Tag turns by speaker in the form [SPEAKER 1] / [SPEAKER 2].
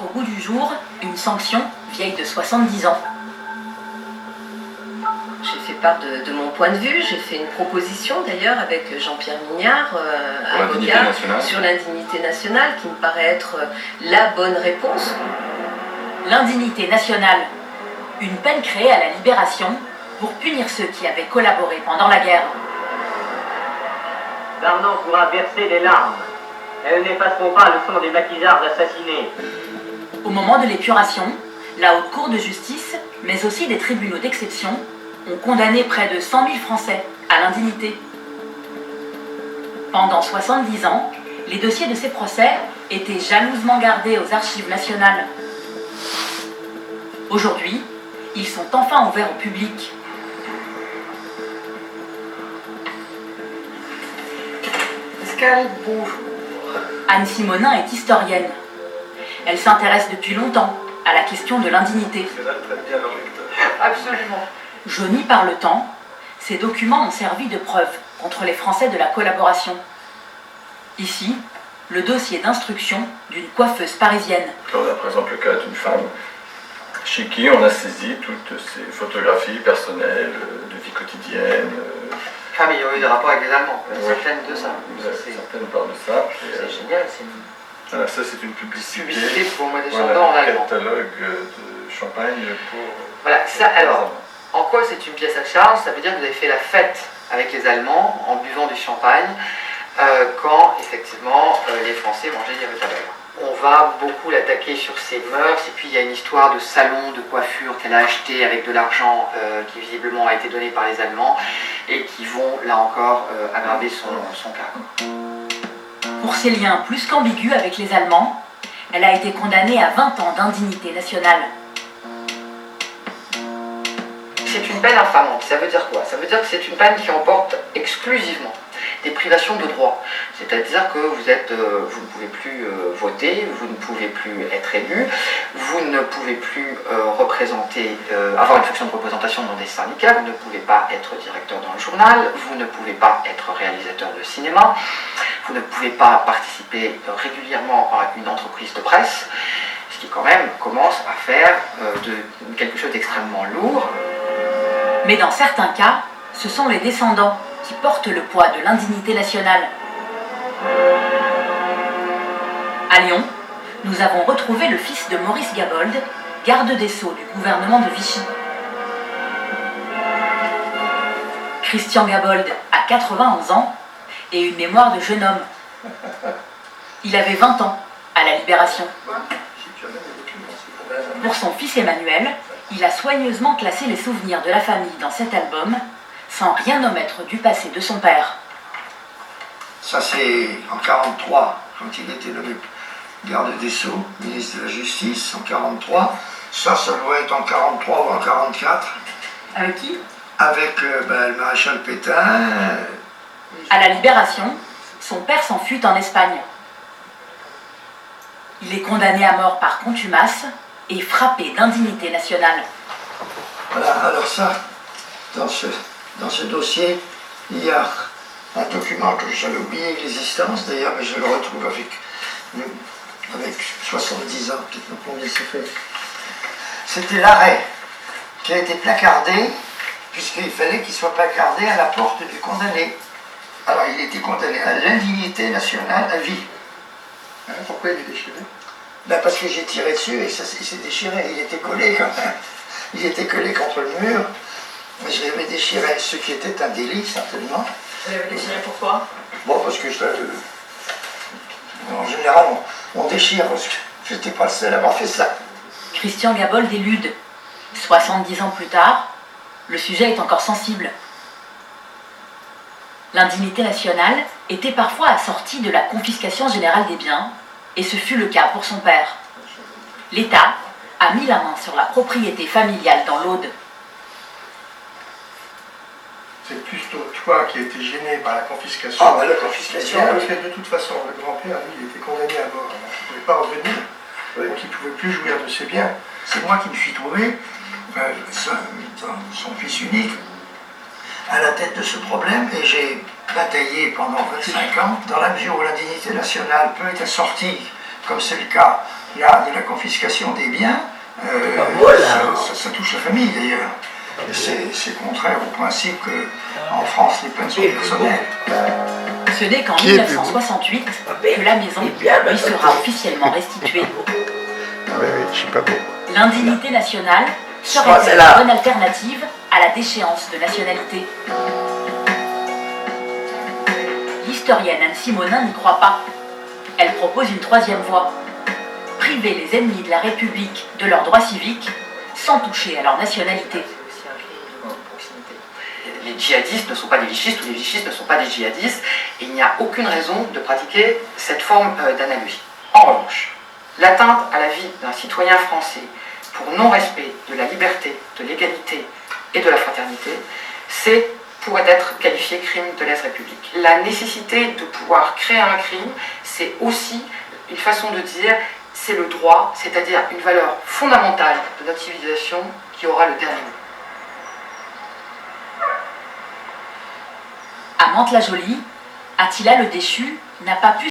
[SPEAKER 1] Au bout du jour, une sanction vieille de 70 ans.
[SPEAKER 2] J'ai fait part de mon point de vue, j'ai fait une proposition d'ailleurs avec Jean-Pierre Mignard, avocat, sur l'indignité nationale, qui me paraît être la bonne réponse.
[SPEAKER 1] L'indignité nationale, une peine créée à la Libération pour punir ceux qui avaient collaboré pendant la guerre.
[SPEAKER 3] Darnan pourra verser des larmes. Elles n'effaceront pas le sang des maquisards assassinés.
[SPEAKER 1] Au moment de l'épuration, la Haute Cour de justice, mais aussi des tribunaux d'exception, ont condamné près de 100 000 Français à l'indignité. Pendant 70 ans, les dossiers de ces procès étaient jalousement gardés aux archives nationales. Aujourd'hui, ils sont enfin ouverts au public.
[SPEAKER 4] Pascal, bonjour.
[SPEAKER 1] Anne Simonin est historienne. Elle s'intéresse depuis longtemps à la question de l'indignité.
[SPEAKER 4] Absolument.
[SPEAKER 1] Jaunis par le temps, ces documents ont servi de preuve contre les Français de la collaboration. Ici, le dossier d'instruction d'une coiffeuse parisienne.
[SPEAKER 5] On a par exemple le cas d'une femme chez qui on a saisi toutes ses photographies personnelles, de vie quotidienne.
[SPEAKER 4] Ah mais il y aurait eu des rapports avec les Allemands, certaines de ça.
[SPEAKER 5] Certaines parlent de ça.
[SPEAKER 4] C'est génial, c'est une
[SPEAKER 5] voilà, ça c'est une publicité
[SPEAKER 4] pour moi descendant en allemand.
[SPEAKER 5] Catalogue de champagne pour...
[SPEAKER 4] Voilà, ça alors, en quoi c'est une pièce à charge? Ça veut dire que vous avez fait la fête avec les Allemands en buvant du champagne quand effectivement les Français mangeaient des retables. On va beaucoup l'attaquer sur ses mœurs, et puis il y a une histoire de salon de coiffure qu'elle a acheté avec de l'argent qui visiblement a été donné par les Allemands et qui vont là encore aggraver son cas.
[SPEAKER 1] Pour ses liens plus qu'ambigus avec les Allemands, elle a été condamnée à 20 ans d'indignité nationale.
[SPEAKER 4] C'est une peine infamante. Ça veut dire quoi? Ça veut dire que c'est une peine qui emporte exclusivement des privations de droit. C'est-à-dire que vous ne pouvez plus voter, vous ne pouvez plus être élu, vous ne pouvez plus avoir une fonction de représentation dans des syndicats, vous ne pouvez pas être directeur dans le journal, vous ne pouvez pas être réalisateur de cinéma, vous ne pouvez pas participer régulièrement à une entreprise de presse, ce qui quand même commence à faire de quelque chose d'extrêmement lourd.
[SPEAKER 1] Mais dans certains cas, ce sont les descendants qui portent le poids de l'indignité nationale. À Lyon, nous avons retrouvé le fils de Maurice Gabold, garde des Sceaux du gouvernement de Vichy. Christian Gabold a 91 ans et une mémoire de jeune homme. Il avait 20 ans à la Libération. Pour son fils Emmanuel, il a soigneusement classé les souvenirs de la famille dans cet album, sans rien omettre du passé de son père.
[SPEAKER 6] Ça c'est en 1943, quand il était nommé garde des Sceaux, ministre de la Justice, en 1943. Ça doit être en 1943 ou en 1944.
[SPEAKER 1] Avec qui?
[SPEAKER 6] Avec le maréchal Pétain.
[SPEAKER 1] À la Libération, son père s'enfuit en Espagne. Il est condamné à mort par contumace et frappé d'indignité nationale.
[SPEAKER 6] Voilà, alors ça, dans ce dossier, il y a un document que j'avais oublié l'existence, d'ailleurs, mais je le retrouve avec 70 ans, combien ça fait. C'était l'arrêt qui a été placardé, puisqu'il fallait qu'il soit placardé à la porte du condamné. Alors, il était condamné à l'indignité nationale à vie.
[SPEAKER 4] Pourquoi il est déchiré?
[SPEAKER 6] Parce que j'ai tiré dessus et ça s'est déchiré, il était collé quand même. Il était collé contre le mur. Je l'avais déchiré, ce qui était un délit, certainement.
[SPEAKER 1] Vous l'avez déchiré pourquoi?
[SPEAKER 6] Bon, parce que en général, on déchire, parce que je n'étais pas le seul à avoir fait ça.
[SPEAKER 1] Christian Gabold élude. 70 ans plus tard, le sujet est encore sensible. L'indignité nationale était parfois assortie de la confiscation générale des biens, et ce fut le cas pour son père. L'État a mis la main sur la propriété familiale dans l'Aude.
[SPEAKER 7] C'est plutôt toi qui as été gêné par la confiscation.
[SPEAKER 6] Ah, la confiscation.
[SPEAKER 7] Parce que de toute façon, le grand-père, lui, il était condamné à mort. Donc, il ne pouvait pas revenir. Donc, il ne pouvait plus jouir de ses biens.
[SPEAKER 6] C'est moi qui me suis trouvé, son fils unique, à la tête de ce problème, et j'ai bataillé pendant 25 ans, dans la mesure où l'indignité nationale peut être assortie comme c'est le cas là de la confiscation des biens, ça touche la famille d'ailleurs. C'est contraire au principe qu'en France les peines sont personnelles.
[SPEAKER 1] Ce n'est qu'en 1968 que la maison lui sera officiellement restituée.
[SPEAKER 7] Je sais pas beau.
[SPEAKER 1] L'indignité nationale serait une bonne alternative à la déchéance de nationalité. L'historienne Anne Simonin n'y croit pas. Elle propose une troisième voie. Priver les ennemis de la République de leurs droits civiques sans toucher à leur nationalité.
[SPEAKER 4] Les djihadistes ne sont pas des vichistes ou les vichistes ne sont pas des djihadistes et il n'y a aucune raison de pratiquer cette forme d'analogie. En revanche, l'atteinte à la vie d'un citoyen français pour non-respect de la liberté, de l'égalité et de la fraternité, pourrait être qualifié crime de lèse-république. La nécessité de pouvoir créer un crime, c'est aussi une façon de dire c'est le droit, c'est-à-dire une valeur fondamentale de notre civilisation qui aura le dernier mot.
[SPEAKER 1] À Mantes-la-Jolie, Attila le Déchu n'a pas pu